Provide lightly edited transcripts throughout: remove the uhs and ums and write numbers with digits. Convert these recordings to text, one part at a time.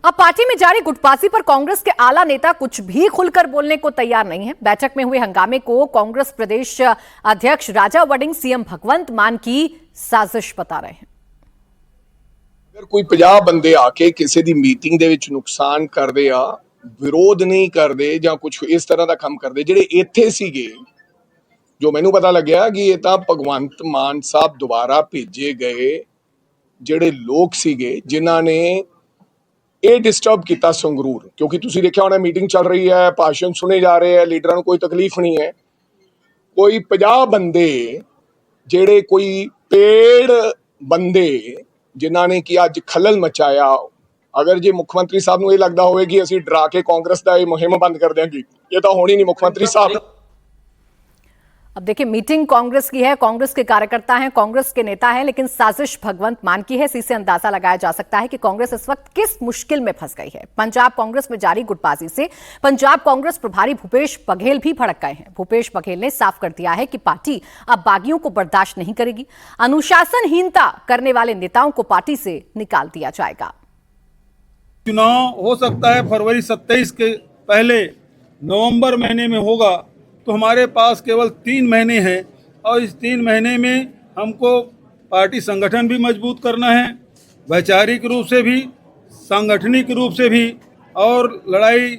अब पार्टी में जारी गुटबाजी पर कांग्रेस के आला नेता कुछ भी खुलकर बोलने को तैयार नहीं है। बैठक में हुए हंगामे को कांग्रेस प्रदेश अध्यक्ष राजा वड़िंग सीएम भगवंत मान की साजिश बता रहे हैं। अगर कोई 50 बंदे आके किसी दी मीटिंग दे विच नुकसान कर दे या विरोध नहीं कर दे या कुछ इस तरह का काम कर दे ਜਿਹੜੇ ਇੱਥੇ ਸੀਗੇ, जो मैनू पता लग्या कि ये तो भगवंत मान साहब दोबारा भेजे गए ਜਿਹੜੇ लोग ਸੀਗੇ जिन्हां ने ਇਹ डिस्टर्ब किया संगरूर, क्योंकि तुसीं देखिया होना मीटिंग चल रही है, भाषण सुने जा रहे हैं, लीडरां नूं कोई तकलीफ नहीं है। कोई 50 बंदे ਜਿਹੜੇ कोई पेड़ बंदे जिन्हां ने कि अज खलल मचाया, अगर जे मुख्यमंत्री साहब नूं ये लगता होवे कि असीं डरा के कांग्रेस दा ये मुहिम बंद कर देंगे, ये तो होनी नहीं। मुख्यमंत्री साहब अब देखिए, मीटिंग कांग्रेस की है, कांग्रेस के कार्यकर्ता हैं, कांग्रेस के नेता हैं, लेकिन साजिश भगवंत मान की है। इसी से अंदाजा लगाया जा सकता है कि कांग्रेस इस वक्त किस मुश्किल में फंस गई है। पंजाब कांग्रेस में जारी गुटबाजी से पंजाब कांग्रेस प्रभारी भूपेश बघेल भी भड़क गए हैं। भूपेश बघेल ने साफ कर दिया है कि पार्टी अब बागियों को बर्दाश्त नहीं करेगी। अनुशासनहीनता करने वाले नेताओं को पार्टी से निकाल दिया जाएगा। चुनाव हो सकता है फरवरी 27 के पहले नवंबर महीने में होगा, तो हमारे पास केवल 3 महीने हैं और इस 3 महीने में हमको पार्टी संगठन भी मजबूत करना है, वैचारिक रूप से भी, सांगठनिक रूप से भी, और लड़ाई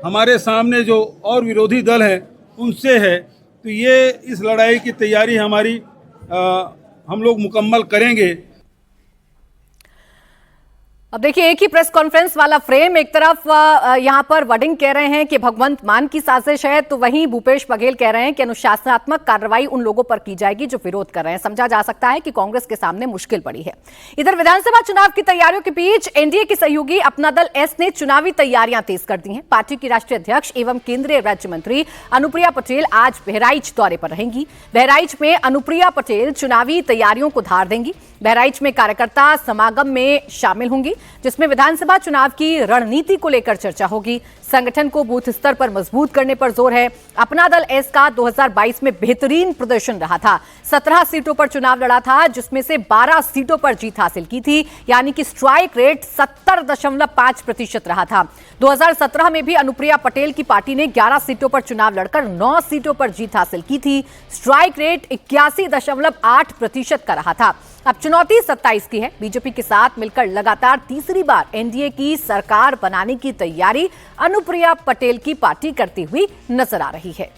हमारे सामने जो और विरोधी दल हैं उनसे है। तो ये इस लड़ाई की तैयारी हमारी हम लोग मुकम्मल करेंगे। अब देखिए, एक ही प्रेस कॉन्फ्रेंस वाला फ्रेम, एक तरफ यहां पर वड़िंग कह रहे हैं कि भगवंत मान की साजिश है, तो वहीं भूपेश बघेल कह रहे हैं कि अनुशासनात्मक कार्रवाई उन लोगों पर की जाएगी जो विरोध कर रहे हैं। समझा जा सकता है कि कांग्रेस के सामने मुश्किल पड़ी है। इधर विधानसभा चुनाव की तैयारियों के बीच एनडीए की सहयोगी अपना दल एस ने चुनावी तैयारियां तेज कर दी हैं। पार्टी की राष्ट्रीय अध्यक्ष एवं केंद्रीय राज्य मंत्री अनुप्रिया पटेल आज बहराइच दौरे पर रहेंगी। बहराइच में अनुप्रिया पटेल चुनावी तैयारियों को धार देंगी। बहराइच में कार्यकर्ता समागम में शामिल होंगी, जिसमें विधानसभा चुनाव की रणनीति को लेकर चर्चा होगी। संगठन को बूथ स्तर पर मजबूत करने पर जोर है। अपना दल एस का 2022 में बेहतरीन प्रदर्शन रहा था। 17 सीटों पर चुनाव लड़ा था, जिसमें से 12 सीटों पर जीत हासिल की थी, यानी कि स्ट्राइक रेट 70.5% रहा था। 2017 में भी अनुप्रिया पटेल की पार्टी ने 11 सीटों पर चुनाव लड़कर 9 सीटों पर जीत हासिल की थी। स्ट्राइक रेट 81.8% का रहा था। अब चुनौती 27 की है। बीजेपी के साथ मिलकर लगातार तीसरी बार एनडीए की सरकार बनाने की तैयारी अनुप्रिया पटेल की पार्टी करती हुई नजर आ रही है।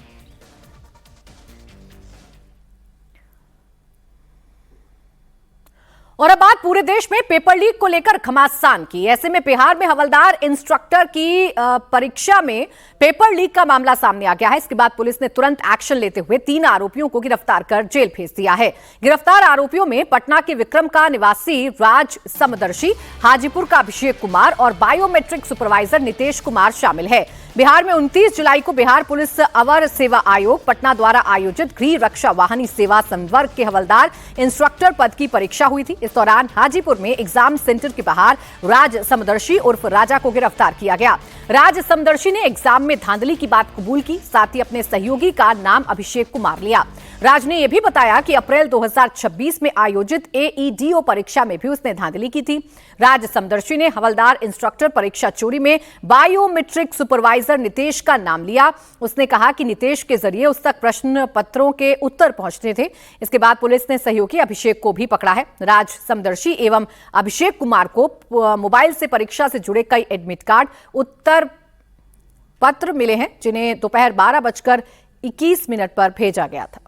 और अब बात पूरे देश में पेपर लीक को लेकर घमासान की। ऐसे में बिहार में हवलदार इंस्ट्रक्टर की परीक्षा में पेपर लीक का मामला सामने आ गया है। इसके बाद पुलिस ने तुरंत एक्शन लेते हुए 3 आरोपियों को गिरफ्तार कर जेल भेज दिया है। गिरफ्तार आरोपियों में पटना के विक्रम का निवासी राज समदर्शी, हाजीपुर का अभिषेक कुमार और बायोमेट्रिक सुपरवाइजर नितेश कुमार शामिल है। बिहार में 29 जुलाई को बिहार पुलिस अवर सेवा आयोग पटना द्वारा आयोजित गृह रक्षा वाहिनी सेवा संवर्ग के हवलदार इंस्ट्रक्टर पद की परीक्षा हुई थी। इस दौरान हाजीपुर में एग्जाम सेंटर के बाहर राज समदर्शी उर्फ राजा को गिरफ्तार किया गया। राज समदर्शी ने एग्जाम में धांधली की बात कबूल की, साथ ही अपने सहयोगी का नाम अभिषेक कुमार लिया। राज ने यह भी बताया कि अप्रैल 2026 में आयोजित एईडीओ परीक्षा में भी उसने धांधली की थी। राज समदर्शी ने हवलदार इंस्ट्रक्टर परीक्षा चोरी में बायोमेट्रिक सुपरवाइजर नितेश का नाम लिया। उसने कहा कि नितेश के जरिए उस तक प्रश्न पत्रों के उत्तर पहुंचते थे। इसके बाद पुलिस ने सहयोगी अभिषेक को भी पकड़ा है। राज समदर्शी एवं अभिषेक कुमार को मोबाइल से परीक्षा से जुड़े कई एडमिट कार्ड, उत्तर पत्र मिले हैं, जिन्हें दोपहर 12:21 पर भेजा गया था।